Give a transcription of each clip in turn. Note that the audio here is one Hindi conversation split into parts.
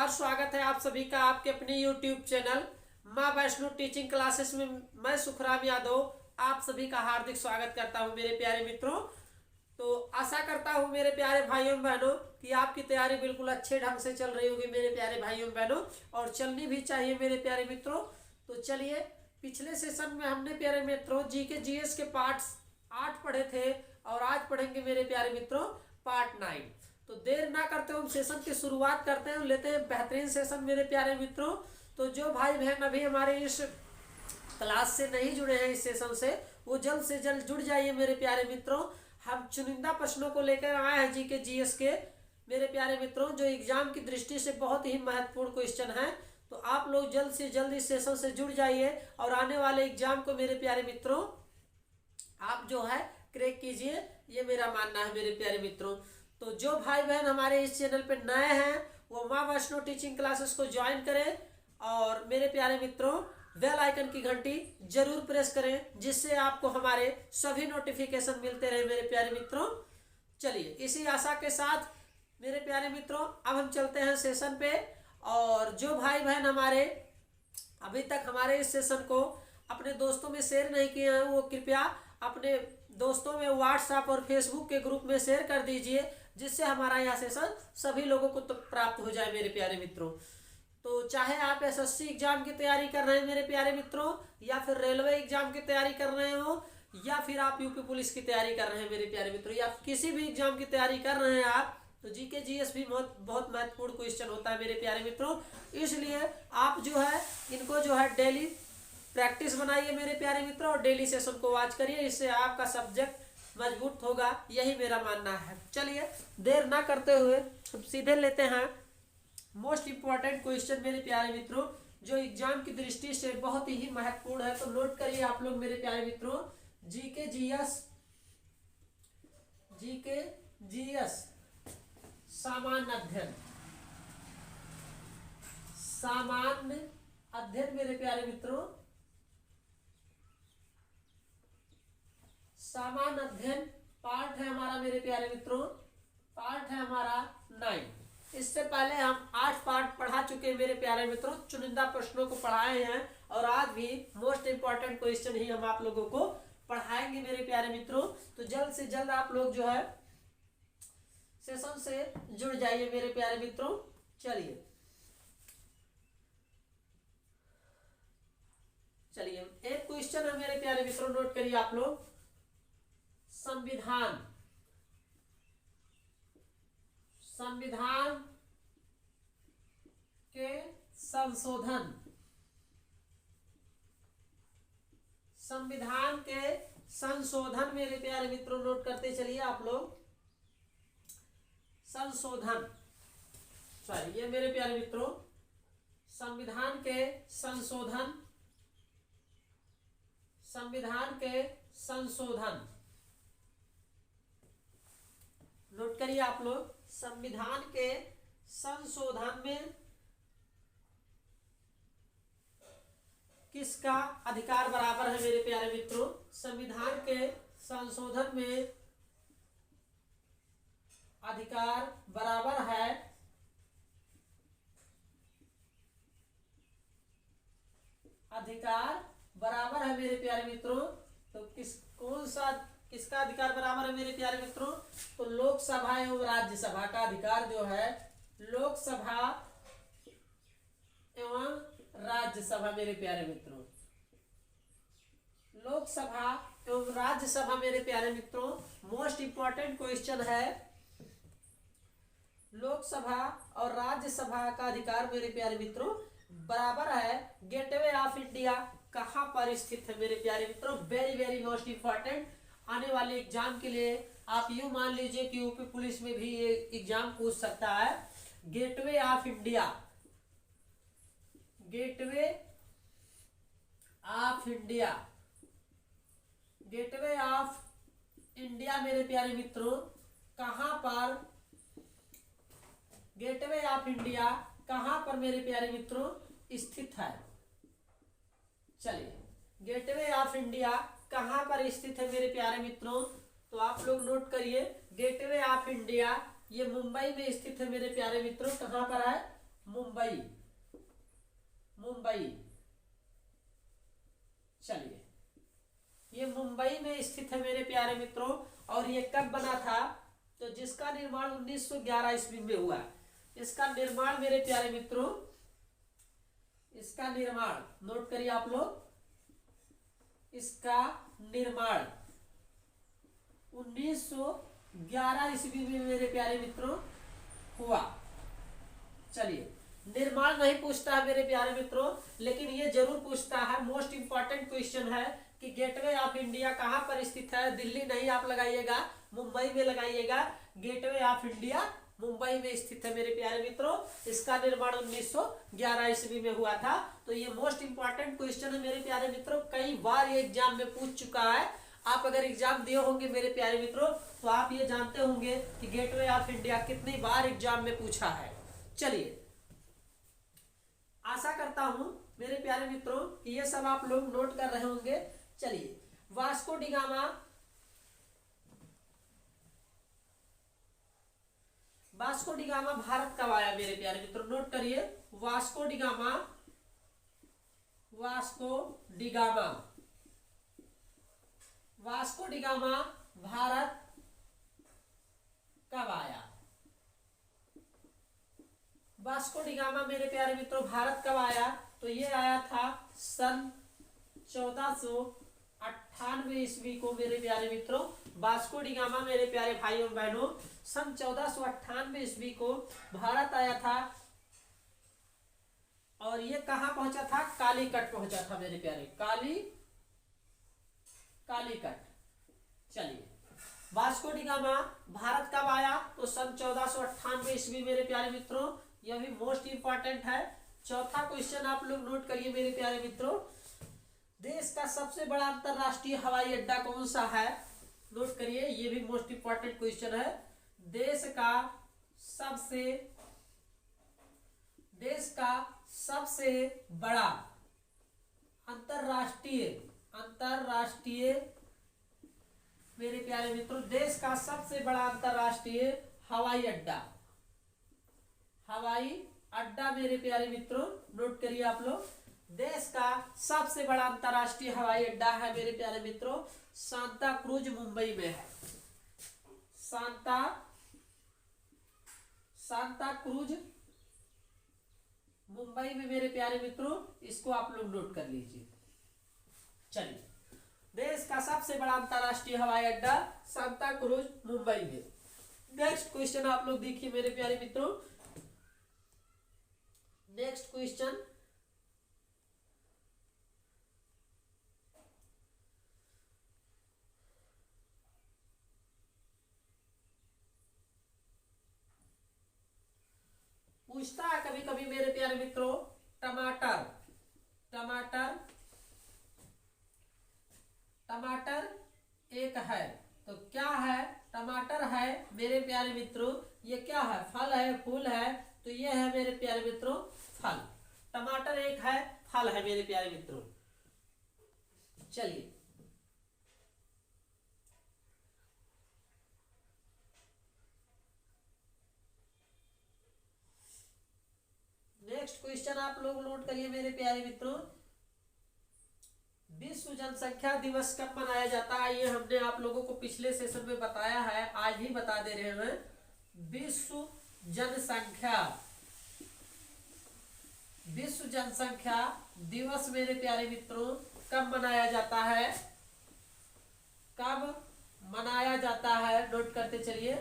नमस्कार, स्वागत है आप सभी का आपके अपने YouTube चैनल माँ वैष्णो टीचिंग क्लासेस में। मैं सुखराम यादव आप सभी का हार्दिक स्वागत करता हूं मेरे प्यारे मित्रों। तो आशा करता हूं मेरे प्यारे भाइयों बहनों कि आपकी तैयारी बिल्कुल अच्छे ढंग से चल रही होगी मेरे प्यारे भाइयों बहनों, और चलनी भी चाहिए मेरे प्यारे मित्रों। तो चलिए, पिछले सेशन में हमने प्यारे मित्रों जीके जीएस के पार्ट्स 8 पढ़े थे और आज पढ़ेंगे मेरे प्यारे मित्रों पार्ट 9। तो देर ना करते हुए हम सेशन की शुरुआत करते हैं, लेते हैं बेहतरीन सेशन मेरे प्यारे मित्रों। तो जो भाई बहन अभी हमारे इस क्लास से नहीं जुड़े हैं इस सेशन से, वो जल्द से जल्द जुड़ जाइए मेरे प्यारे मित्रों। हम चुनिंदा प्रश्नों को लेकर आए हैं जीके जीएस के मेरे प्यारे मित्रों, जो एग्जाम की दृष्टि से बहुत ही महत्वपूर्ण क्वेश्चन है। तो आप लोग जल्द से जल्द इस सेशन से जुड़ जाइए और आने वाले एग्जाम को मेरे प्यारे मित्रों आप जो है क्रैक कीजिए, ये मेरा मानना है मेरे प्यारे मित्रों। तो जो भाई बहन हमारे इस चैनल पे नए हैं वो माँ वैष्णो टीचिंग क्लासेस को ज्वाइन करें और मेरे प्यारे मित्रों बेल आइकन की घंटी जरूर प्रेस करें, जिससे आपको हमारे सभी नोटिफिकेशन मिलते रहे मेरे प्यारे मित्रों। चलिए, इसी आशा के साथ मेरे प्यारे मित्रों अब हम चलते हैं सेशन पे। और जो भाई बहन हमारे अभी तक हमारे इस सेशन को अपने दोस्तों में शेयर नहीं किए हैं, वो कृपया अपने दोस्तों में व्हाट्सएप और फेसबुक के ग्रुप में शेयर कर दीजिए, जिससे हमारा यह सेशन सभी लोगों को तो प्राप्त हो जाए मेरे प्यारे मित्रों। तो चाहे आप एसएससी एग्जाम की तैयारी कर रहे हैं मेरे प्यारे मित्रों, या फिर रेलवे एग्जाम की तैयारी कर रहे हो, या फिर आप यूपी पुलिस की तैयारी कर रहे हैं मेरे प्यारे मित्रों, या किसी भी एग्जाम की तैयारी कर रहे हैं आप, तो जीके जीएस भी बहुत महत्वपूर्ण क्वेश्चन होता है मेरे प्यारे मित्रों। इसलिए आप जो है इनको जो है डेली प्रैक्टिस बनाइए मेरे प्यारे मित्रों और डेली सेशन को वॉच करिए, इससे आपका सब्जेक्ट मजबूत होगा, यही मेरा मानना है। चलिए, देर ना करते हुए हम सीधे लेते हैं मोस्ट इंपॉर्टेंट क्वेश्चन मेरे प्यारे मित्रों, जो एग्जाम की दृष्टि से बहुत ही महत्वपूर्ण है। तो नोट करिए आप लोग मेरे प्यारे मित्रों, जीके जीएस सामान्य अध्ययन मेरे प्यारे मित्रों, सामान्य अध्ययन पार्ट है हमारा मेरे प्यारे मित्रों, पार्ट है हमारा 9। इससे पहले हम 8 पार्ट पढ़ा चुके हैं मेरे प्यारे मित्रों, चुनिंदा प्रश्नों को पढ़ाए हैं और आज भी मोस्ट इंपॉर्टेंट क्वेश्चन ही हम आप लोगों को पढ़ाएंगे मेरे प्यारे मित्रों। तो जल्द से जल्द आप लोग जो है सेशन से जुड़ जाइए मेरे प्यारे मित्रों। चलिए एक क्वेश्चन है मेरे प्यारे मित्रों, नोट करिए आप लोग। संविधान के संशोधन मेरे प्यारे मित्रों नोट करते चलिए आप लोग। ये मेरे प्यारे मित्रों संविधान के संशोधन नोट करिए आप लोग। संविधान के संशोधन में किसका अधिकार बराबर है मेरे प्यारे मित्रों? संविधान के संशोधन में अधिकार बराबर है मेरे प्यारे मित्रों। तो किसका अधिकार बराबर है मेरे प्यारे मित्रों? तो लोकसभा एवं राज्यसभा का अधिकार जो है, लोकसभा एवं राज्यसभा मेरे प्यारे मित्रों, लोकसभा एवं राज्यसभा मेरे प्यारे मित्रों मोस्ट इंपॉर्टेंट क्वेश्चन है। लोकसभा और राज्यसभा का अधिकार मेरे प्यारे मित्रों बराबर है। गेटवे ऑफ इंडिया कहां पर स्थित है मेरे प्यारे मित्रों? Very very most important. आने वाले एग्जाम के लिए आप यूं मान लीजिए कि यूपी पुलिस में भी ये एग्जाम पूछ सकता है। गेटवे ऑफ इंडिया मेरे प्यारे मित्रों कहां पर, गेटवे ऑफ इंडिया कहां पर मेरे प्यारे मित्रों स्थित है? चलिए, गेटवे ऑफ इंडिया कहां पर स्थित है मेरे प्यारे मित्रों? तो आप लोग नोट करिए, गेटवे ऑफ इंडिया ये मुंबई में स्थित है मेरे प्यारे मित्रों। कहां पर है? मुंबई, मुंबई। चलिए, ये मुंबई में स्थित है मेरे प्यारे मित्रों। और ये कब बना था? तो जिसका निर्माण 1911 ईस्वी में हुआ। इसका निर्माण मेरे प्यारे मित्रों, इसका निर्माण नोट करिए आप लोग, इसका निर्माण 1911 ईस्वी में मेरे प्यारे मित्रों हुआ। चलिए, निर्माण नहीं पूछता है मेरे प्यारे मित्रों, लेकिन ये जरूर पूछता है, मोस्ट इंपॉर्टेंट क्वेश्चन है कि गेटवे ऑफ इंडिया कहां पर स्थित है। दिल्ली नहीं आप लगाइएगा, मुंबई में लगाइएगा। गेटवे ऑफ इंडिया मुंबई में स्थित है मेरे प्यारे मित्रों। इसका निर्माण 1911 ईस्वी में हुआ था। तो ये मोस्ट इंपॉर्टेंट क्वेश्चन है मेरे प्यारे मित्रों, कई बार ये एग्जाम में पूछ चुका है। आप अगर एग्जाम दिए होंगे मेरे प्यारे मित्रों तो आप ये जानते होंगे कि गेटवे ऑफ इंडिया कितनी बार एग्जाम में पूछा है। चलिए, आशा करता हूं मेरे प्यारे मित्रों कि ये सब आप लोग नोट कर रहे होंगे। चलिए, Vasco D gamma, Vasco D gamma Bharat कब आया मेरे प्यारे मित्रों? नोट करिए, Vasco D gamma, Vasco D gamma, Vasco D gamma Bharat कब आया? वास्को डी गामा मेरे प्यारे मित्रों भारत कब आया? तो ये आया था सन 1498 ईस्वी को मेरे प्यारे मित्रों। वास्को डी गामा मेरे प्यारे भाइयों बहनों सन 1498 ईस्वी को भारत आया था। और ये कहां पहुंचा था? कालीकट पहुंचा था मेरे प्यारे, कालीकट। चलिए, वास्को डी गामा भारत कब आया? तो सन 1498 ईस्वी मेरे प्यारे मित्रों। यह भी मोस्ट इंपॉर्टेंट है। चौथा क्वेश्चन आप लोग नोट करिए मेरे प्यारे मित्रों, देश का सबसे बड़ा अंतरराष्ट्रीय हवाई अड्डा कौन सा है? नोट करिए, ये भी मोस्ट इंपॉर्टेंट क्वेश्चन है। देश का सबसे बड़ा अंतरराष्ट्रीय मेरे प्यारे मित्रों, देश का सबसे बड़ा अंतरराष्ट्रीय हवाई अड्डा मेरे प्यारे मित्रों नोट करिए आप लोग। देश का सबसे बड़ा अंतरराष्ट्रीय हवाई अड्डा है मेरे प्यारे मित्रों, सांता क्रूज मुंबई में है। सांता क्रूज मुंबई में मेरे प्यारे मित्रों, इसको आप लोग नोट कर लीजिए। चलिए, देश का सबसे बड़ा अंतरराष्ट्रीय हवाई अड्डा सांता क्रूज मुंबई में। नेक्स्ट क्वेश्चन आप लोग देखिए मेरे प्यारे मित्रों। नेक्स्ट क्वेश्चन, पूछता है कभी कभी मेरे प्यारे मित्रों, टमाटर एक है तो क्या है? टमाटर है मेरे प्यारे मित्रों, ये क्या है? फल है, फूल है? तो ये है मेरे प्यारे मित्रों फल। टमाटर एक है, फल है मेरे प्यारे मित्रों। चलिए, नेक्स्ट क्वेश्चन आप लोग नोट करिए मेरे प्यारे मित्रों, विश्व जनसंख्या दिवस कब मनाया जाता है? ये हमने आप लोगों को पिछले सेशन में बताया है, आज भी बता दे रहे हैं। विश्व जनसंख्या दिवस मेरे प्यारे मित्रों कब मनाया जाता है? कब मनाया जाता है? नोट करते चलिए,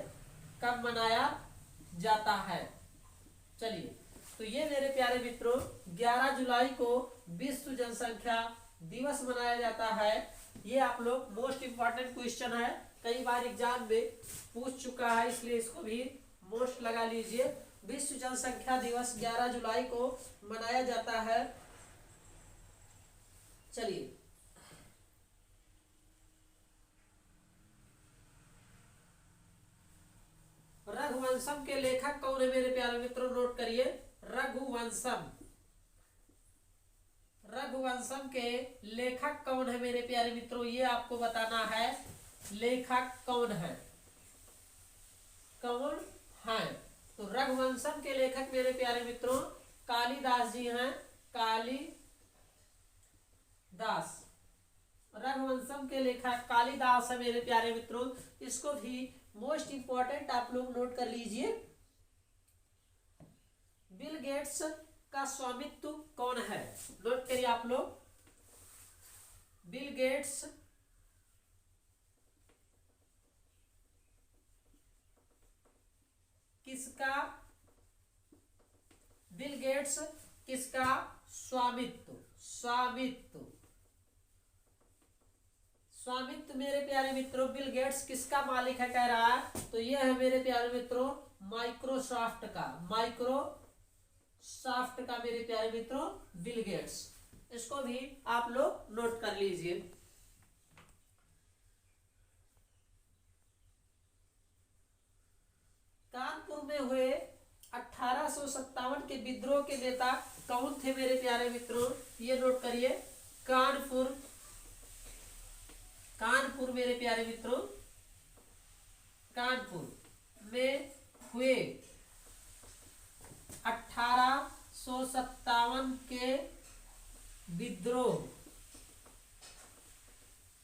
कब मनाया जाता है? चलिए, तो ये मेरे प्यारे मित्रों 11 जुलाई को विश्व जनसंख्या दिवस मनाया जाता है। ये आप लोग मोस्ट इंपॉर्टेंट क्वेश्चन है, कई बार एग्जाम में पूछ चुका है, इसलिए इसको भी मोस्ट लगा लीजिए। विश्व जनसंख्या दिवस 11 जुलाई को मनाया जाता है। चलिए, रघुवंशम के लेखक कौन है मेरे प्यारे मित्रों? नोट करिए, रघुवंशम के लेखक कौन है मेरे प्यारे मित्रों? ये आपको बताना है, लेखक कौन है? तो रघुवंशम के लेखक मेरे प्यारे मित्रों कालिदास जी हैं, कालिदास। रघुवंशम के लेखक कालिदास है मेरे प्यारे मित्रों। इसको भी मोस्ट इंपॉर्टेंट आप लोग नोट कर लीजिए। बिल गेट्स का स्वामित्व कौन है, नोट करिए आप लोग। बिल गेट्स किसका, बिल गेट्स किसका स्वामित्व, स्वामित्व मेरे प्यारे मित्रों बिल गेट्स किसका मालिक है कह रहा है, तो यह है मेरे प्यारे मित्रों माइक्रोसॉफ्ट का, माइक्रोसॉफ्ट का मेरे प्यारे मित्रों बिल गेट्स। इसको भी आप लोग नोट कर लीजिए। कानपुर में हुए 1857 के विद्रोह के नेता कौन थे मेरे प्यारे मित्रों, ये नोट करिए। कानपुर मेरे प्यारे मित्रों, कानपुर में हुए 1857 के विद्रोह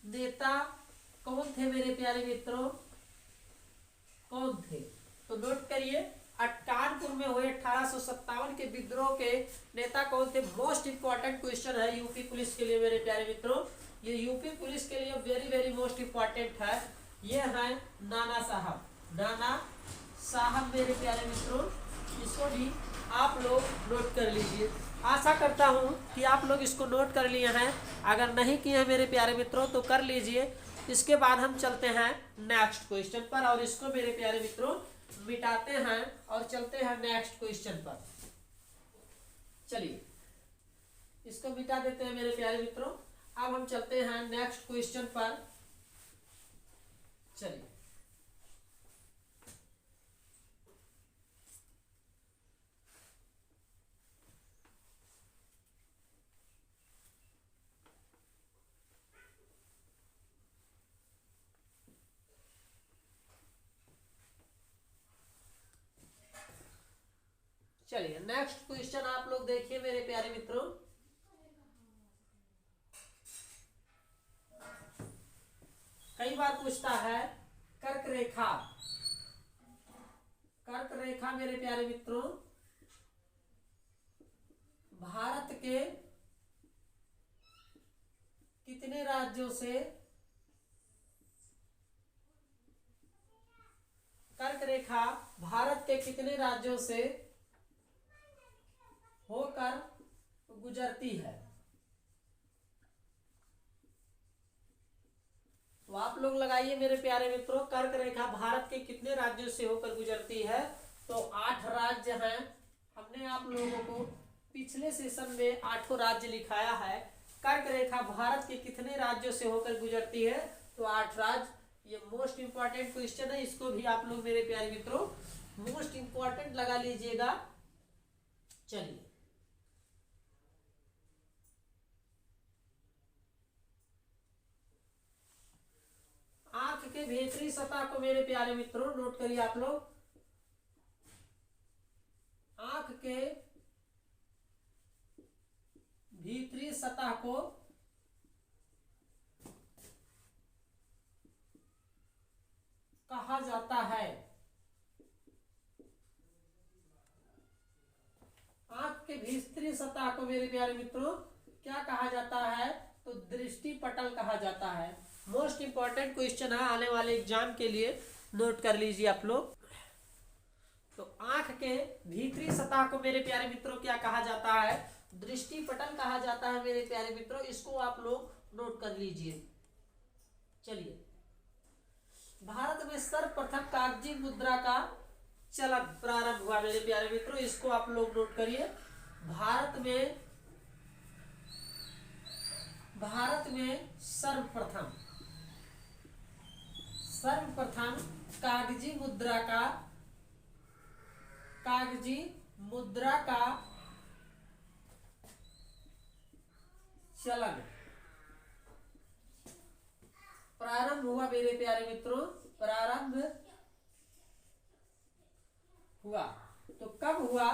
नेता कौन थे मेरे प्यारे मित्रों, कौन थे, तो नोट करिए। कानपुर में हुए 1857 के विद्रोह के नेता कौन थे। मोस्ट इंपॉर्टेंट क्वेश्चन है यूपी पुलिस के लिए मेरे प्यारे मित्रों, ये यूपी पुलिस के लिए वेरी वेरी मोस्ट इंपॉर्टेंट है। ये है नाना साहब मेरे प्यारे मित्रों। इसको भी आप लोग नोट कर लीजिए। आशा करता हूँ कि आप लोग इसको नोट कर लिए हैं। अगर नहीं किए हैं मेरे प्यारे मित्रों तो कर लीजिए। इसके बाद हम चलते हैं नेक्स्ट क्वेश्चन पर और इसको मेरे प्यारे मित्रों मिटाते हैं और चलते हैं नेक्स्ट क्वेश्चन पर। चलिए इसको मिटा देते हैं मेरे प्यारे मित्रों। अब हम चलते हैं नेक्स्ट क्वेश्चन पर। चलिए चलिए नेक्स्ट क्वेश्चन आप लोग देखिए मेरे प्यारे मित्रों। कई बार पूछता है कर्क रेखा मेरे प्यारे मित्रों भारत के कितने राज्यों से, कर्क रेखा भारत के कितने राज्यों से होकर गुजरती है। तो आप लोग लगाइए मेरे प्यारे मित्रों कर्क रेखा भारत के कितने राज्यों से होकर गुजरती है। तो 8 राज्य हैं। हमने आप लोगों को पिछले सेशन में 8 राज्य लिखाया है। कर्क रेखा भारत के कितने राज्यों से होकर गुजरती है, तो 8 राज्य। ये मोस्ट इंपॉर्टेंट क्वेश्चन है, इसको भी आप लोग मेरे प्यारे मित्रों मोस्ट इंपॉर्टेंट लगा लीजिएगा। चलिए आंख के भीतरी सतह को मेरे प्यारे मित्रों नोट करिए आप लोग। आंख के भीतरी सतह को कहा जाता है, आंख के भीतरी सतह को मेरे प्यारे मित्रों क्या कहा जाता है, तो दृष्टि पटल कहा जाता है। मोस्ट इंपॉर्टेंट क्वेश्चन है आने वाले एग्जाम के लिए, नोट कर लीजिए आप लोग। तो आंख के भीतरी सतह को मेरे प्यारे मित्रों क्या कहा जाता है, दृष्टि पटल कहा जाता है मेरे प्यारे मित्रों। इसको आप लोग नोट कर लीजिए। चलिए भारत में सर्वप्रथम कागजी मुद्रा का चलन प्रारंभ हुआ मेरे प्यारे मित्रों। इसको आप लोग नोट करिए। भारत में सर्वप्रथम कागजी मुद्रा का चलन प्रारंभ हुआ मेरे प्यारे मित्रों। प्रारंभ हुआ। तो कब हुआ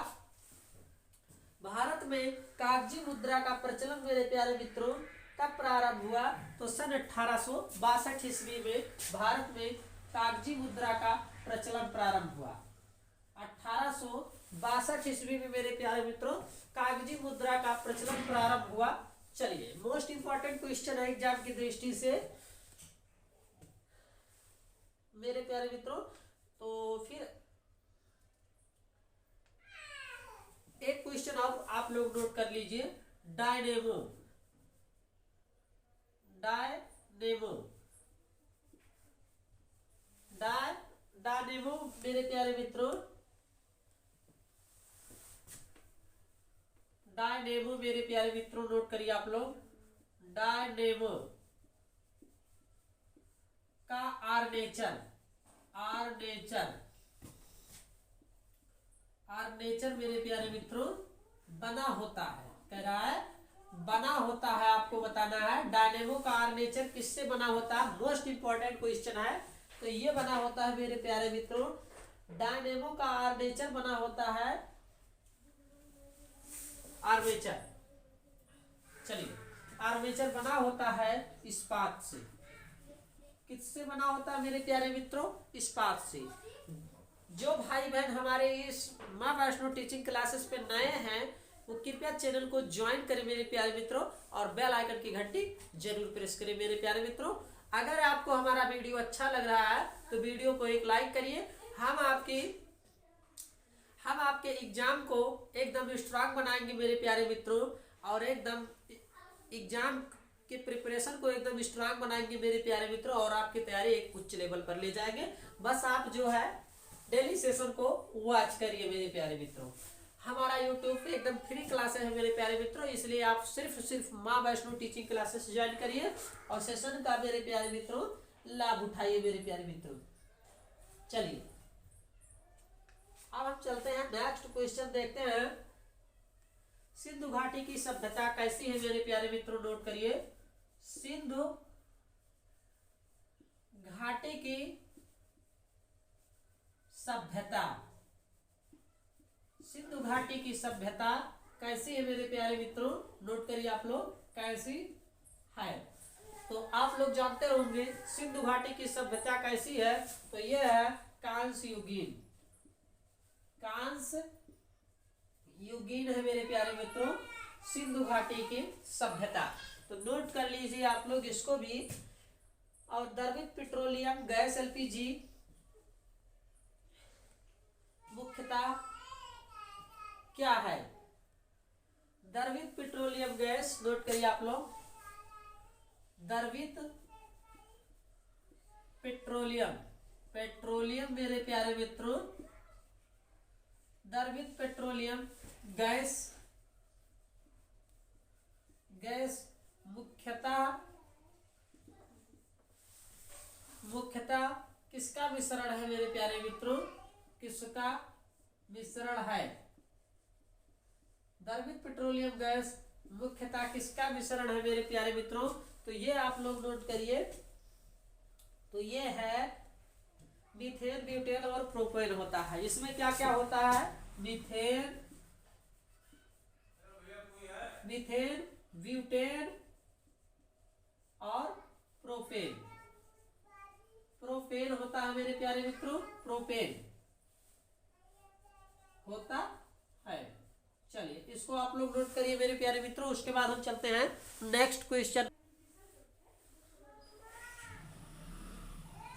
भारत में कागजी मुद्रा का प्रचलन मेरे प्यारे मित्रों, कब प्रारंभ हुआ? तो सन 1862 ईस्वी में भारत में कागजी मुद्रा का प्रचलन प्रारंभ हुआ। 1862 ईस्वी में मेरे प्यारे मित्रों कागजी मुद्रा का प्रचलन प्रारंभ हुआ। चलिए, मोस्ट इंपॉर्टेंट क्वेश्चन है एग्जाम की दृष्टि से मेरे प्यारे मित्रों। तो फिर एक क्वेश्चन आप लोग नोट कर लीजिए। डायनेमो डायनेमो मेरे प्यारे मित्रों, डायनेमो मेरे प्यारे मित्रों नोट करिए आप लोग। डायनेमो का आर्मेचर मेरे प्यारे मित्रों बना होता है। कह रहा है बना होता है, आपको बताना है डायनेमो का आर्मेचर किससे बना होता है। मोस्ट इंपॉर्टेंट क्वेश्चन है। तो ये बना होता है मेरे प्यारे मित्रों, डायनेमो का आर्मेचर बना होता है आर्मेचर। चलिए, आर्मेचर बना होता है इस्पात से। किससे बना होता है मेरे प्यारे मित्रों? इस्पात से। जो भाई बहन हमारे इस माँ वैष्णो टीचिंग क्लासेस पे नए हैं वो कृपया चैनल को ज्वाइन करें मेरे प्यारे मित्रों, और बेल आइकन की घंटी जरूर प्रेस करें मेरे प्यारे मित्रों। अगर आपको हमारा वीडियो अच्छा लग रहा है तो वीडियो को एक लाइक करिए। हम आपके एग्जाम को एकदम स्ट्रांग बनाएंगे मेरे प्यारे मित्रों, और एकदम एग्जाम के प्रिपरेशन को एकदम स्ट्रांग बनाएंगे मेरे प्यारे मित्रों, और आपकी तैयारी एक उच्च लेवल पर ले जाएंगे। बस आप जो है डेली सेशन को वॉच करिए मेरे प्यारे मित्रों। हमारा यूट्यूब पे एकदम फ्री क्लासेस है मेरे प्यारे मित्रों, इसलिए आप सिर्फ माँ वैष्णो टीचिंग क्लासेस ज्वाइन करिए और सेशन का मेरे प्यारे मित्रों लाभ उठाइए मेरे प्यारे मित्रों। चलिए, अब हम चलते हैं नेक्स्ट क्वेश्चन देखते हैं। सिंधु घाटी की सभ्यता कैसी है मेरे प्यारे मित्रों? नोट करिए। सिंधु घाटी की सभ्यता, सिंधु घाटी की सभ्यता कैसी है मेरे प्यारे मित्रों? नोट करिए आप लोग, कैसी है। तो आप लोग जानते होंगे सिंधु घाटी की सभ्यता कैसी है। तो यह है कांस्य युगीन है मेरे प्यारे मित्रों सिंधु घाटी की सभ्यता। तो नोट कर लीजिए आप लोग इसको भी। और द्रवित पेट्रोलियम गैस एलपीजी मुख्यतः क्या है? द्रवित पेट्रोलियम गैस, नोट करिए आप लोग। द्रवित पेट्रोलियम मेरे प्यारे मित्रों, द्रवित पेट्रोलियम गैस मुख्यतः किसका मिश्रण है मेरे प्यारे मित्रों? किसका मिश्रण है? द्रवित पेट्रोलियम गैस मुख्यतः किसका मिश्रण है मेरे प्यारे मित्रों? तो ये आप लोग नोट करिए। तो ये है मीथेन, ब्यूटेन और प्रोपेन होता है। इसमें क्या क्या होता है? मीथेन, ब्यूटेन और प्रोपेन होता है मेरे प्यारे मित्रों, प्रोपेन होता है। चलिए, इसको आप लोग नोट करिए मेरे प्यारे मित्रों। उसके बाद हम चलते हैं नेक्स्ट क्वेश्चन।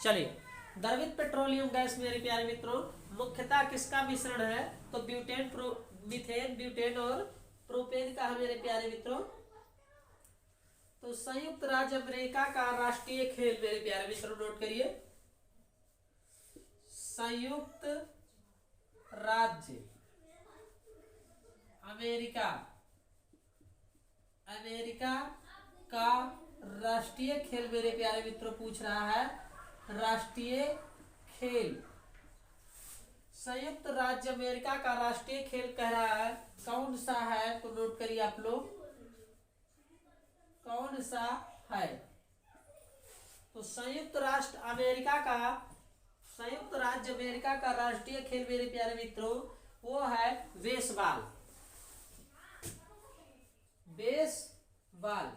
चलिए, द्रवित पेट्रोलियम गैस मेरे प्यारे मित्रों मुख्यतः किसका मिश्रण है? तो मीथेन, ब्यूटेन और प्रोपेन का है मेरे प्यारे मित्रों। तो संयुक्त राज्य अमेरिका का राष्ट्रीय खेल मेरे प्यारे मित्रों नोट करिए। संयुक्त राज्य अमेरिका का राष्ट्रीय खेल मेरे प्यारे मित्रों पूछ रहा है। राष्ट्रीय खेल, संयुक्त राज्य अमेरिका का राष्ट्रीय खेल कह रहा है, कौन सा है? तो नोट करिए आप लोग, कौन सा है? तो संयुक्त राष्ट्र अमेरिका का संयुक्त राज्य अमेरिका का राष्ट्रीय खेल मेरे प्यारे मित्रों वो है बेसबॉल। बेसबॉल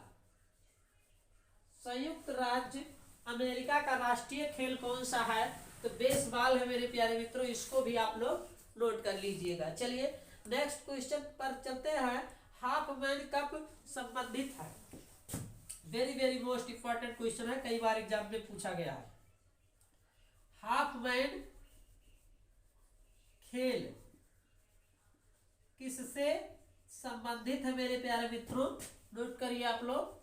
संयुक्त राज्य अमेरिका का राष्ट्रीय खेल कौन सा है? तो बेसबॉल है मेरे प्यारे मित्रों, इसको भी आप लोग नोट कर लीजिएगा। चलिए नेक्स्ट क्वेश्चन पर चलते हैं। हाफ मैन कप संबंधित है, very very most important question है, कई बार एग्जाम में पूछा गया है। हाफ मैन खेल किससे संबंधित है मेरे प्यारे मित्रों? नोट करिए आप लोग।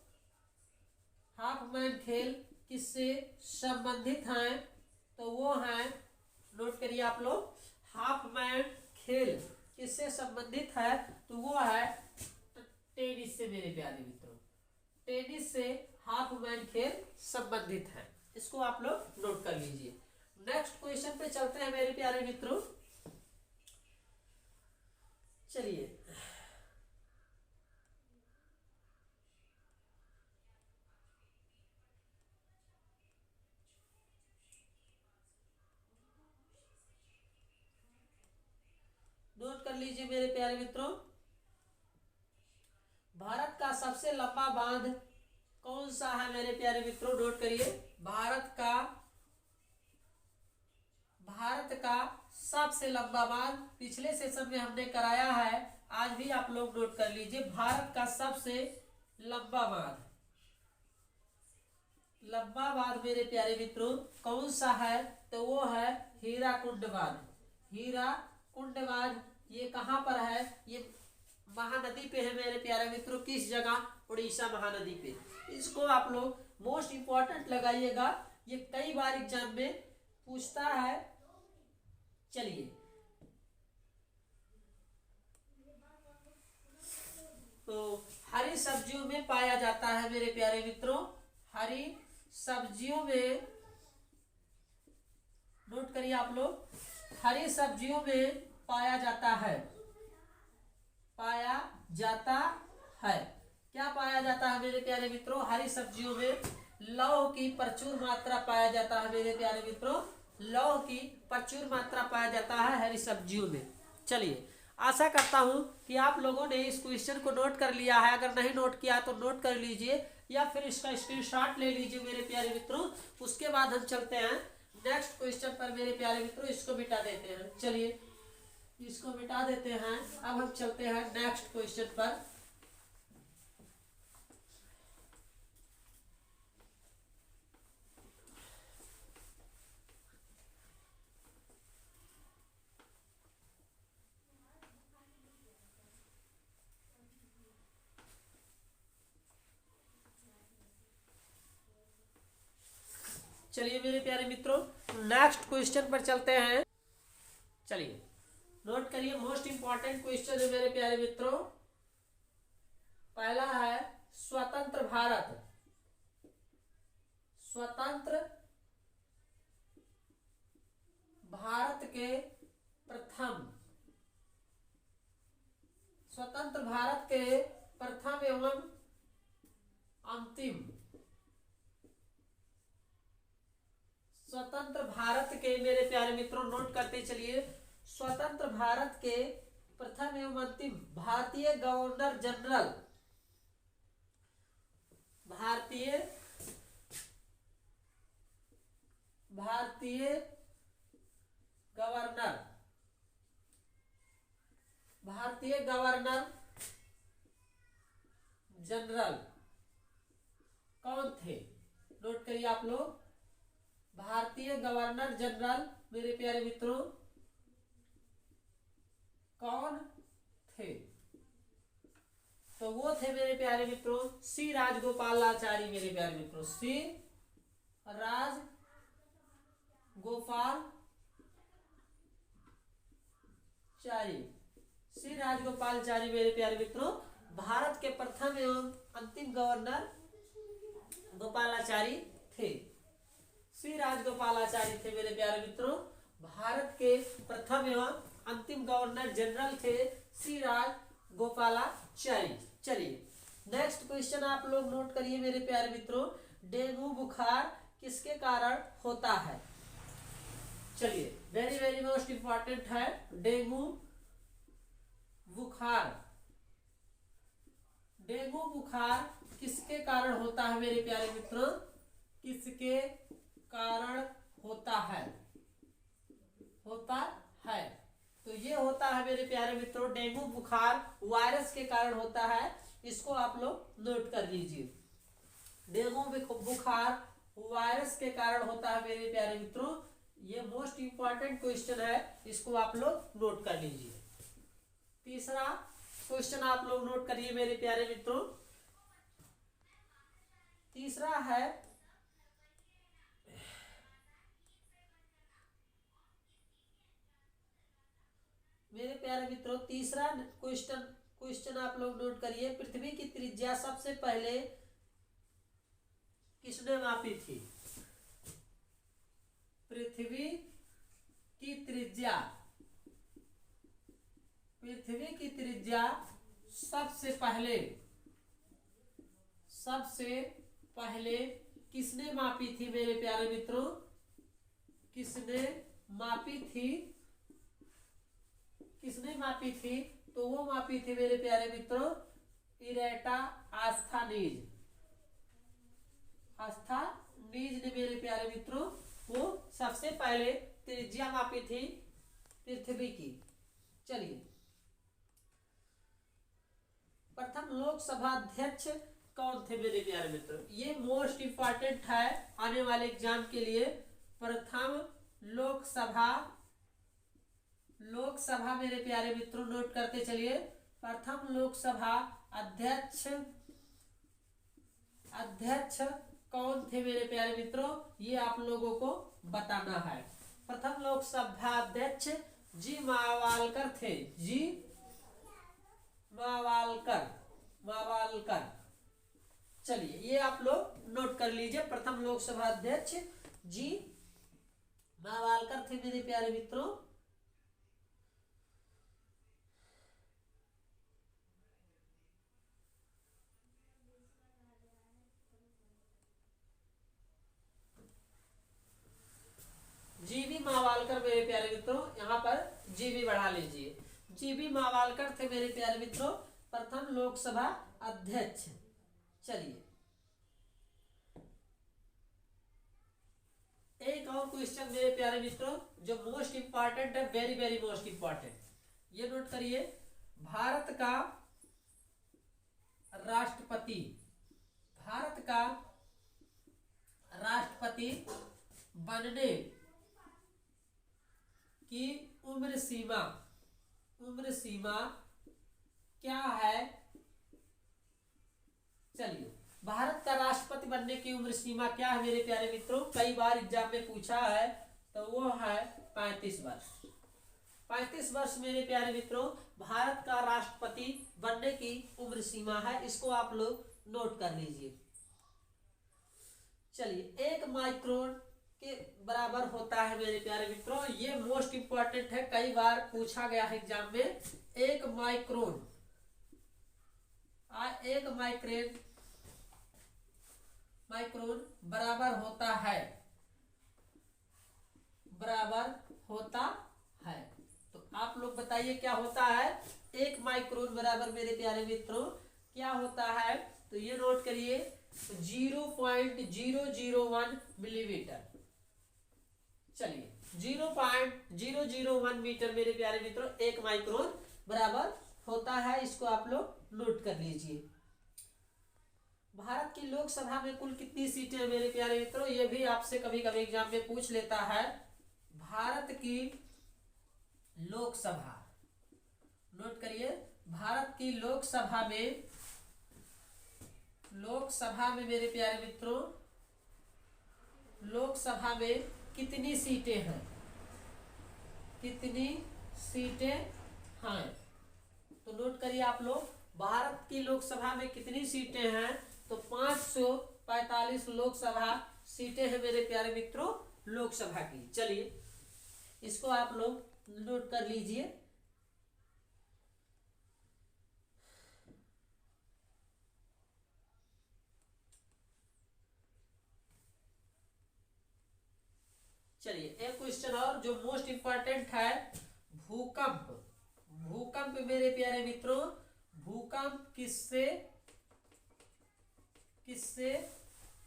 हाफ मैन खेल किससे संबंधित हैं? तो वो हैं, नोट करिए आप लोग, हाफ मैन खेल किससे संबंधित है? तो वो है टेनिस से मेरे प्यारे मित्रों। टेनिस से हाफ मैन खेल संबंधित है, इसको आप लोग नोट कर लीजिए। नेक्स्ट क्वेश्चन पे चलते हैं मेरे प्यारे मित्रों। चलिए नोट कर लीजिए मेरे प्यारे मित्रों। भारत का सबसे लंबा बांध कौन सा है मेरे प्यारे मित्रों? नोट करिए। भारत का सबसे लंबा बांध पिछले सेशन में हमने कराया है, आज भी आप लोग नोट कर लीजिए। भारत का सबसे लंबा बांध मेरे प्यारे मित्रों कौन सा है? तो वो है हीराकुंड बांध। हीराकुंड बांध ये कहाँ पर है? ये महानदी पे है मेरे प्यारे मित्रों। किस जगह? उड़ीसा महानदी पे। इसको आप लोग मोस्ट इंपॉर्टेंट लगाइएगा, ये कई बार एग्जाम में पूछता है। चलिए तो हरी सब्जियों में पाया जाता है मेरे प्यारे मित्रों। हरी सब्जियों में, नोट करिए आप लोग, हरी सब्जियों में पाया जाता है। क्या पाया जाता है मेरे प्यारे मित्रों? हरी सब्जियों में लौह की प्रचुर मात्रा पाया जाता है मेरे प्यारे मित्रों। लौह की प्रचुर मात्रा पाया जाता है हरी सब्जियों में। चलिए आशा करता हूं कि आप लोगों ने इस क्वेश्चन को नोट कर लिया है। अगर नहीं नोट किया तो नोट कर लीजिए या फिर इसका स्क्रीनशॉट ले लीजिए मेरे प्यारे मित्रों। उसके बाद हम चलते हैं नेक्स्ट क्वेश्चन पर मेरे प्यारे मित्रों। इसको मिटा देते हैं, चलिए इसको मिटा देते हैं। अब हम चलते हैं नेक्स्ट क्वेश्चन पर। चलिए मेरे प्यारे मित्रों नेक्स्ट क्वेश्चन पर चलते हैं। चलिए नोट करिए, मोस्ट इंपॉर्टेंट क्वेश्चन है मेरे प्यारे मित्रों। पहला है स्वतंत्र भारत के प्रथम एवं अंतिम स्वतंत्र भारत के मेरे प्यारे मित्रों नोट करते चलिए। स्वतंत्र भारत के प्रथम एवं अंतिम भारतीय गवर्नर जनरल भारतीय गवर्नर जनरल कौन थे? नोट करिए आप लोग। भारतीय गवर्नर जनरल मेरे प्यारे मित्रों कौन थे? तो वो थे मेरे प्यारे मित्रों सी राजगोपालाचारी। मेरे प्यारे मित्रों सी राजगोपालाचारी मेरे प्यारे मित्रों भारत के प्रथम एवं अंतिम गवर्नर गोपालाचारी थे। सी राजगोपालाचारी थे मेरे प्यारे मित्रों भारत के प्रथम एवं अंतिम गवर्नर जनरल थे सी राजगोपालाचारी। चलिए नेक्स्ट क्वेश्चन आप लोग नोट करिए मेरे प्यारे मित्रों। डेंगू बुखार किसके कारण होता है? चलिए वेरी वेरी मोस्ट इंपॉर्टेंट है डेंगू बुखार। डेंगू बुखार किसके कारण होता है मेरे प्यारे मित्रों? किसके कारण होता है? तो ये होता है मेरे प्यारे मित्रों, डेंगू बुखार वायरस के कारण होता है। इसको आप लोग नोट कर लीजिए। डेंगू बुखार वायरस के कारण होता है मेरे प्यारे मित्रों। ये मोस्ट इंपॉर्टेंट क्वेश्चन है, इसको आप लोग नोट कर लीजिए। तीसरा क्वेश्चन आप लोग नोट करिए मेरे प्यारे मित्रों। तीसरा है मेरे प्यारे मित्रों, तीसरा क्वेश्चन आप लोग नोट करिए। पृथ्वी की त्रिज्या सबसे पहले किसने मापी थी? पृथ्वी की त्रिज्या सबसे पहले किसने मापी थी मेरे प्यारे मित्रों? किसने मापी थी? तो वो मापी थी मेरे प्यारे मित्रों इरेटा आस्थानीज ने मेरे प्यारे मित्रों वो सबसे पहले त्रिज्या मापी थी पृथ्वी की। चलिए, प्रथम लोकसभा अध्यक्ष कौन थे मेरे प्यारे मित्रों? ये मोस्ट इंपॉर्टेंट है आने वाले एग्जाम के लिए। प्रथम लोकसभा मेरे प्यारे मित्रों नोट करते चलिए। प्रथम लोकसभा अध्यक्ष कौन थे मेरे प्यारे मित्रों? ये आप लोगों को बताना है। प्रथम लोकसभा अध्यक्ष जी मावालकर थे। जी मावालकर। चलिए, ये आप लोग नोट कर लीजिए। प्रथम लोकसभा अध्यक्ष जी मावालकर थे मेरे प्यारे मित्रों। जीबी मावालकर मेरे प्यारे मित्रों, यहाँ पर जीबी बढ़ा लीजिए। जीबी मावालकर थे मेरे प्यारे मित्रों प्रथम लोकसभा अध्यक्ष। चलिए, एक और क्वेश्चन मेरे प्यारे मित्रों जो मोस्ट इंपॉर्टेंट है, वेरी वेरी मोस्ट इंपॉर्टेंट, ये नोट करिए। भारत का राष्ट्रपति बनने की उम्र सीमा क्या है? चलिए, भारत का राष्ट्रपति बनने की उम्र सीमा क्या है मेरे प्यारे मित्रों? कई बार एग्जाम में पूछा है, तो वो है 35 वर्ष। 35 वर्ष मेरे प्यारे मित्रों भारत का राष्ट्रपति बनने की उम्र सीमा है। इसको आप लोग नोट कर लीजिए। चलिए, 1 माइक्रोन के बराबर होता है मेरे प्यारे मित्रों। ये मोस्ट इंपॉर्टेंट है, कई बार पूछा गया है एग्जाम में। 1 माइक्रोन बराबर होता है। तो आप लोग बताइए क्या होता है? 1 माइक्रोन बराबर मेरे प्यारे मित्रों क्या होता है? तो ये नोट करिए, 0.001 मिलीमीटर। चलिए, 0.001 मीटर मेरे प्यारे मित्रों 1 माइक्रोन बराबर होता है। इसको आप लोग नोट कर लीजिए। भारत की लोकसभा में कुल कितनी सीटें हैं मेरे प्यारे मित्रों? ये भी आपसे कभी कभी एग्जाम में पूछ लेता है। भारत की लोकसभा, नोट करिए, भारत की लोकसभा में मेरे प्यारे मित्रों लोकसभा में कितनी सीटें हैं? तो नोट करिए आप लोग, भारत की लोकसभा में कितनी सीटें हैं? तो 545 लोकसभा सीटें हैं मेरे प्यारे मित्रों लोकसभा की। चलिए, इसको आप लोग नोट कर लीजिए। चलिए एक क्वेश्चन और जो मोस्ट इंपॉर्टेंट है, भूकंप। भूकंप मेरे प्यारे मित्रों, भूकंप किससे किससे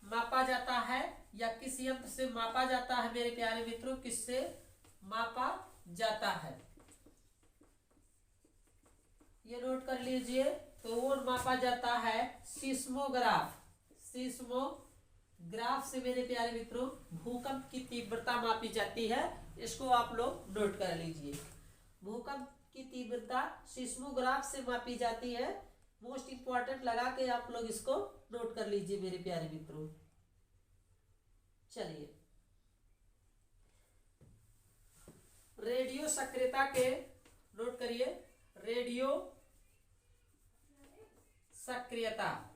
मापा जाता है या किस यंत्र से मापा जाता है मेरे प्यारे मित्रों, किससे मापा जाता है, ये नोट कर लीजिए। तो वो मापा जाता है सीस्मोग्राफ। सीस्मोग्राफ से मेरे प्यारे मित्रों भूकंप की तीव्रता मापी जाती है, इसको आप लोग नोट कर लीजिए। भूकंप की तीव्रता सीस्मोग्राफ से मापी जाती है, मोस्ट इंपॉर्टेंट लगा के आप लोग इसको नोट कर लीजिए मेरे प्यारे मित्रों। चलिए रेडियो सक्रियता के नोट करिए, रेडियो सक्रियता,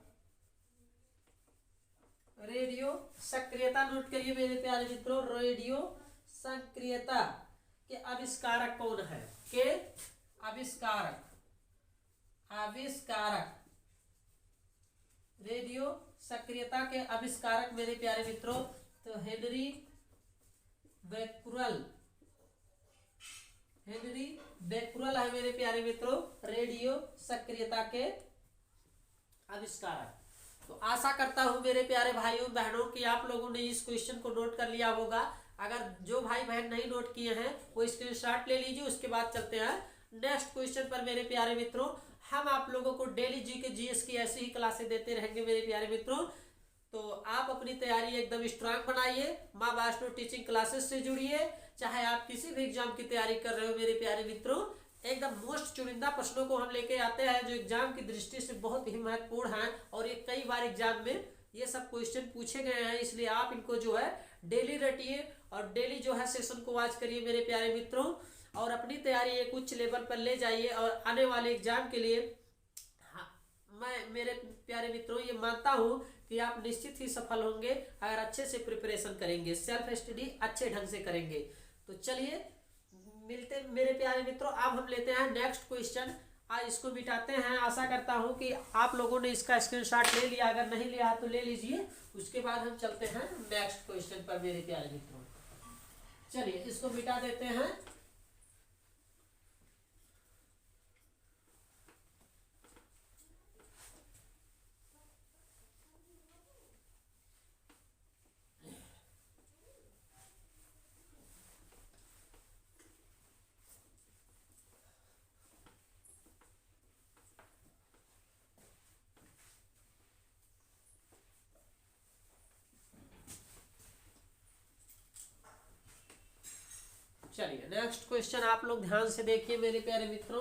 रेडियो सक्रियता नोट करिए मेरे प्यारे मित्रों। रेडियो सक्रियता के आविष्कारक कौन है, के आविष्कारक रेडियो सक्रियता के आविष्कारक मेरे प्यारे मित्रों, तो हेनरी बैकुरल है मेरे प्यारे मित्रों, रेडियो सक्रियता के आविष्कारक। तो आशा करता हूं मेरे प्यारे भाइयों बहनों कि आप लोगों ने इस क्वेश्चन को नोट कर लिया होगा। अगर जो भाई बहन नहीं नोट किए हैं वो स्क्रीनशॉट ले लीजिए। उसके बाद चलते हैं नेक्स्ट क्वेश्चन पर मेरे प्यारे मित्रों। हम आप लोगों को डेली जीके जीएस की ऐसी ही क्लासें देते रहेंगे मेरे प्यारे मित्रों। तो आप अपनी तैयारी एकदम स्ट्रांग बनाइए, माँ वैष्णो टीचिंग क्लासेस से जुड़िए। चाहे आप किसी भी एग्जाम की तैयारी कर रहे हो मेरे प्यारे मित्रों, एकदम मोस्ट चुनिंदा प्रश्नों को हम लेके आते हैं जो एग्जाम की दृष्टि से बहुत ही महत्वपूर्ण हैं और ये कई बार एग्जाम में ये सब क्वेश्चन पूछे गए हैं। इसलिए आप इनको जो है डेली रटिए और डेली जो है सेशन को वॉच करिए मेरे प्यारे मित्रों, और अपनी तैयारी एक उच्च लेवल पर ले जाइए। और आने वाले एग्जाम के लिए मैं मेरे प्यारे मित्रों ये मानता हूँ कि आप निश्चित ही सफल होंगे अगर अच्छे से प्रिपरेशन करेंगे, सेल्फ स्टडी अच्छे ढंग से करेंगे। तो चलिए मिलते मेरे प्यारे मित्रों, अब हम लेते हैं नेक्स्ट क्वेश्चन। आज इसको मिटाते हैं। आशा करता हूं कि आप लोगों ने इसका स्क्रीनशॉट ले लिया, अगर नहीं लिया तो ले लीजिए। उसके बाद हम चलते हैं नेक्स्ट क्वेश्चन पर मेरे प्यारे मित्रों। चलिए इसको मिटा देते हैं। चलिए नेक्स्ट क्वेश्चन आप लोग ध्यान से देखिए मेरे प्यारे मित्रों।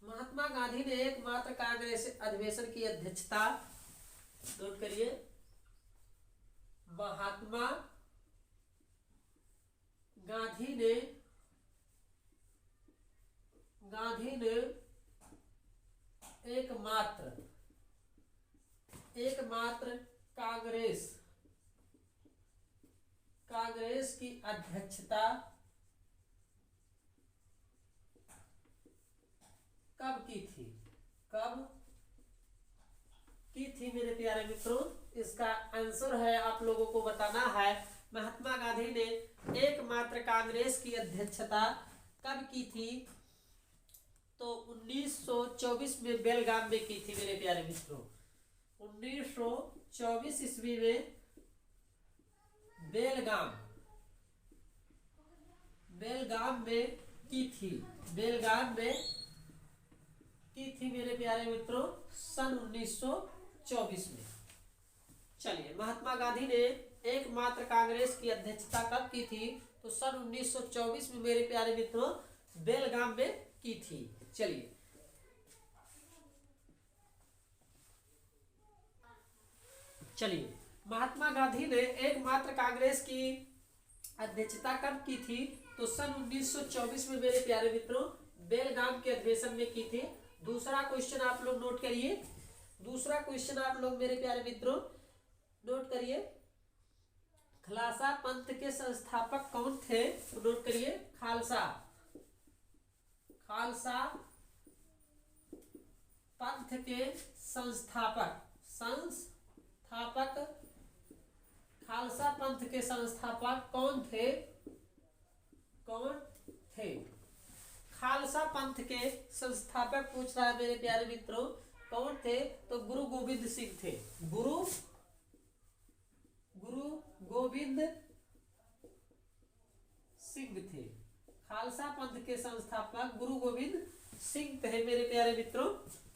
महात्मा गांधी ने एकमात्र कांग्रेस अधिवेशन की अध्यक्षता, नोट करिए, महात्मा गांधी ने एकमात्र कांग्रेस की अध्यक्षता कब की थी मेरे प्यारे मित्रों? इसका आंसर है आप लोगों को बताना है। महात्मा गांधी ने एकमात्र कांग्रेस की अध्यक्षता कब की थी? तो 1924 में बेलगाम में की थी मेरे प्यारे मित्रों। 1924 ईस्वी में बेलगाम में की थी। बेलगाम में की थी मेरे प्यारे मित्रों सन 1924 में। चलिए महात्मा गांधी ने एकमात्र कांग्रेस की अध्यक्षता कब की थी? तो सन 1924 में मेरे प्यारे मित्रों बेलगाम में की थी। चलिए महात्मा गांधी ने एकमात्र कांग्रेस की अध्यक्षता कब की थी? तो सन 1924 में मेरे प्यारे मित्रों बेलगाम के अधिवेशन में की थी। दूसरा क्वेश्चन आप लोग नोट करिए। दूसरा क्वेश्चन आप लोग मेरे प्यारे मित्रों नोट करिए। खालसा पंथ के संस्थापक कौन थे? तो नोट करिए, खालसा पंथ के संस्थापक खालसा पंथ के संस्थापक कौन थे? खालसा पंथ के संस्थापक पूछ रहा है मेरे प्यारे मित्रों, कौन थे? तो गुरु गोविंद सिंह थे। गुरु गोविंद सिंह थे। खालसा पंथ के संस्थापक गुरु गोविंद सिंह थे मेरे प्यारे मित्रों।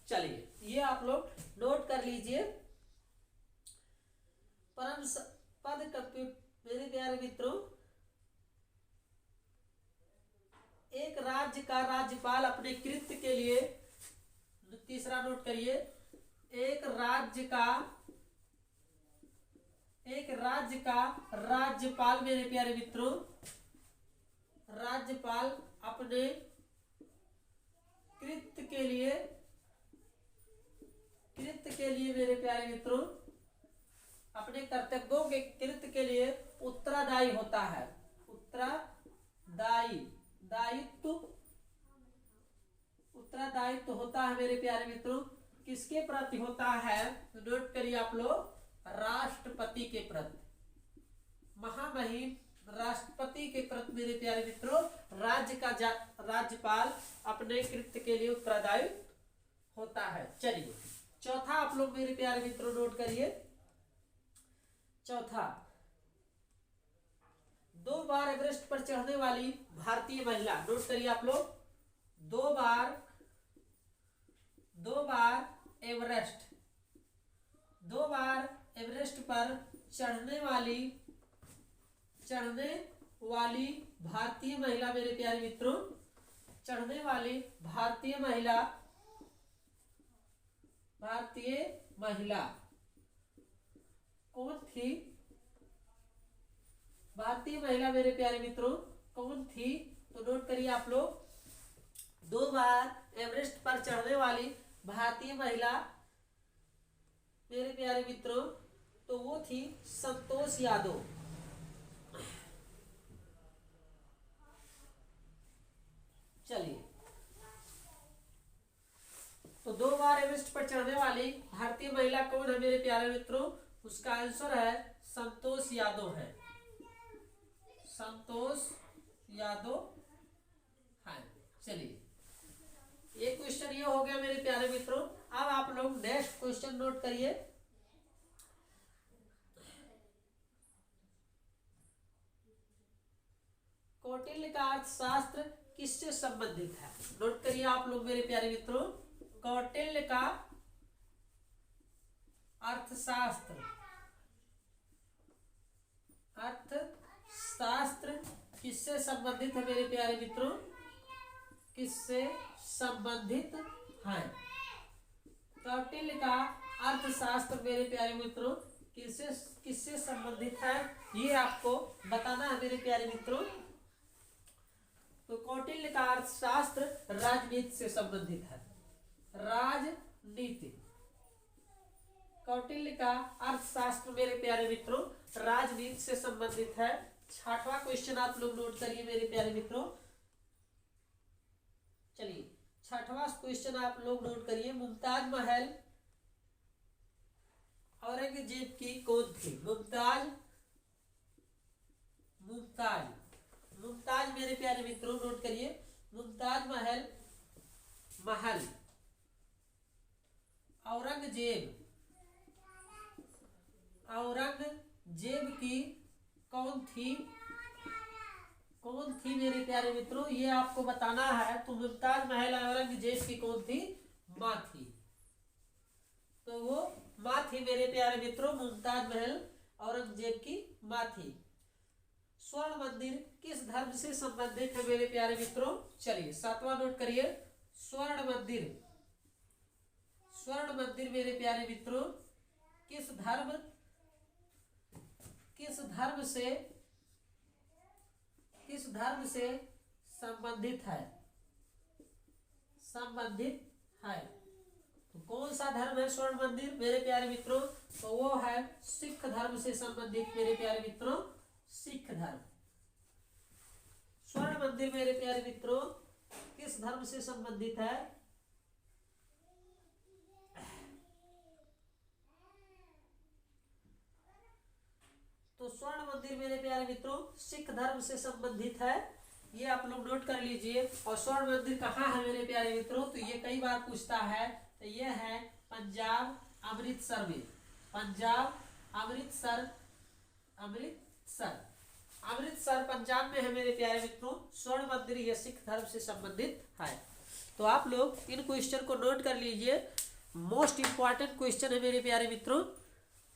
चलिए ये आप लोग नोट कर लीजिए। परम पद मेरे प्यारे मित्रों, एक राज्य का राज्यपाल अपने कृत्य के लिए, तीसरा नोट करिए, एक राज्य का राज्यपाल मेरे प्यारे मित्रों, राज्यपाल अपने कृत्य के लिए मेरे प्यारे मित्रों, अपने कर्तव्यों के कृत्य के लिए उत्तरदायी होता है। उत्तरदायित्व होता है मेरे प्यारे मित्रों। किसके प्रति होता है? तो नोट करिए आप लोग, राष्ट्रपति के प्रति, महामहिम राष्ट्रपति के प्रति मेरे प्यारे मित्रों राज्य का राज्यपाल अपने कृत्य के लिए उत्तरदायी होता है। चलिए चौथा आप लोग मेरे प्यारे मित्रों नोट करिए। चौथा, 2 बार एवरेस्ट पर चढ़ने वाली भारतीय महिला, नोट करिए आप लोग, 2 बार एवरेस्ट पर चढ़ने वाली भारतीय महिला मेरे प्यारे मित्रों, चढ़ने वाली भारतीय महिला कौन थी? भारतीय महिला मेरे प्यारे मित्रों कौन थी? तो नोट करिए आप लोग, 2 बार एवरेस्ट पर चढ़ने वाली भारतीय महिला मेरे प्यारे मित्रों, तो वो थी संतोष यादव। चलिए, तो 2 बार एवरेस्ट पर चढ़ने वाली भारतीय महिला कौन है मेरे प्यारे मित्रों? उसका आंसर है संतोष यादव है। संतोष यादव है। चलिए ये क्वेश्चन ये हो गया मेरे प्यारे मित्रों। अब आप लोग नेक्स्ट क्वेश्चन नोट करिए। कौटिल्य का अर्थशास्त्र किससे संबंधित है? नोट करिए आप लोग मेरे प्यारे मित्रों, कौटिल्य का अर्थशास्त्र किससे संबंधित है मेरे प्यारे मित्रों? किससे संबंधित है? कौटिल्य का अर्थशास्त्र मेरे प्यारे मित्रों किससे संबंधित है, ये आपको बताना है मेरे प्यारे मित्रों। तो कौटिल्य का अर्थशास्त्र राजनीति से संबंधित है। राजनीति, कौटिल्य का अर्थशास्त्र मेरे प्यारे मित्रों राजनीति से संबंधित है। 6वां क्वेश्चन आप लोग नोट करिए मेरे प्यारे मित्रों। चलिए 6वां क्वेश्चन आप लोग नोट करिए। मुमताज महल औरंगजेब की कौन थी? मुमताज मेरे प्यारे मित्रों नोट करिए। मुमताज महल औरंगजेब की कौन थी मेरे प्यारे मित्रों, ये आपको बताना है। तो मुमताज महल औरंगजेब की कौन थी? माँ थी। तो वो माँ थी मेरे प्यारे मित्रों, मुमताज महल औरंगजेब की माँ थी। स्वर्ण मंदिर किस धर्म से संबंधित है मेरे प्यारे मित्रों? चलिए 7वां नोट करिए। स्वर्ण मंदिर मेरे प्यारे मित्रों किस धर्म से संबंधित है। तो कौन सा धर्म है स्वर्ण मंदिर मेरे प्यारे मित्रों? तो वो है सिख धर्म से संबंधित मेरे प्यारे मित्रों, सिख धर्म। स्वर्ण मंदिर मेरे प्यारे मित्रों किस धर्म से संबंधित है? मेरे प्यारे मित्रों सिख धर्म से संबंधित है, ये आप लोग नोट कर लीजिए। और स्वर्ण मंदिर कहाँ है मेरे प्यारे मित्रों, तो ये कई बार पूछता है, तो ये है पंजाब अमृतसर में। पंजाब अमृतसर, अमृतसर पंजाब में है मेरे प्यारे मित्रों स्वर्ण मंदिर। यह सिख धर्म से संबंधित है। तो आप लोग इन क्वेश्चन को नोट कर लीजिए, मोस्ट इंपॉर्टेंट क्वेश्चन है मेरे प्यारे मित्रों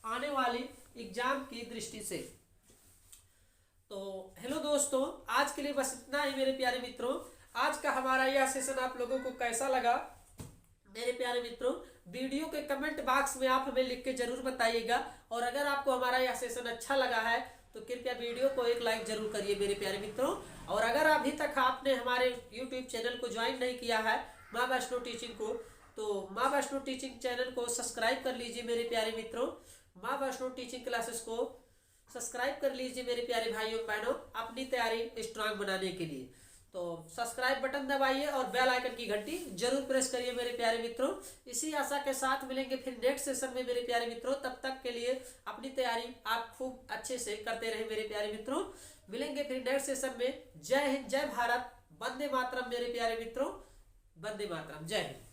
आने वाले एग्जाम की दृष्टि से। तो हेलो दोस्तों, आज के लिए बस इतना ही मेरे प्यारे मित्रों। आज का हमारा यह सेशन आप लोगों को कैसा लगा मेरे प्यारे मित्रों, वीडियो के कमेंट बॉक्स में आप हमें लिख के जरूर बताइएगा। और अगर आपको हमारा यह सेशन अच्छा लगा है तो कृपया वीडियो को एक लाइक जरूर करिए मेरे प्यारे मित्रों। और अगर अभी तक आपने हमारे यूट्यूब चैनल को ज्वाइन नहीं किया है माँ वैष्णो टीचिंग को, तो माँ वैष्णो टीचिंग चैनल को सब्सक्राइब कर लीजिए मेरे प्यारे मित्रों। माँ वैष्णो टीचिंग क्लासेस को सब्सक्राइब कर लीजिए मेरे प्यारे भाइयों बहनों, अपनी तैयारी स्ट्रांग बनाने के लिए। तो सब्सक्राइब बटन दबाइए और बेल आइकन की घंटी जरूर प्रेस करिए मेरे प्यारे मित्रों। इसी आशा के साथ मिलेंगे फिर नेक्स्ट सेशन में मेरे प्यारे मित्रों। तब तक के लिए अपनी तैयारी आप खूब अच्छे से करते रहे मेरे प्यारे मित्रों। मिलेंगे फिर नेक्स्ट सेशन में। जय हिंद, जय भारत, वंदे मातरम मेरे प्यारे मित्रों, वंदे मातरम, जय हिंद।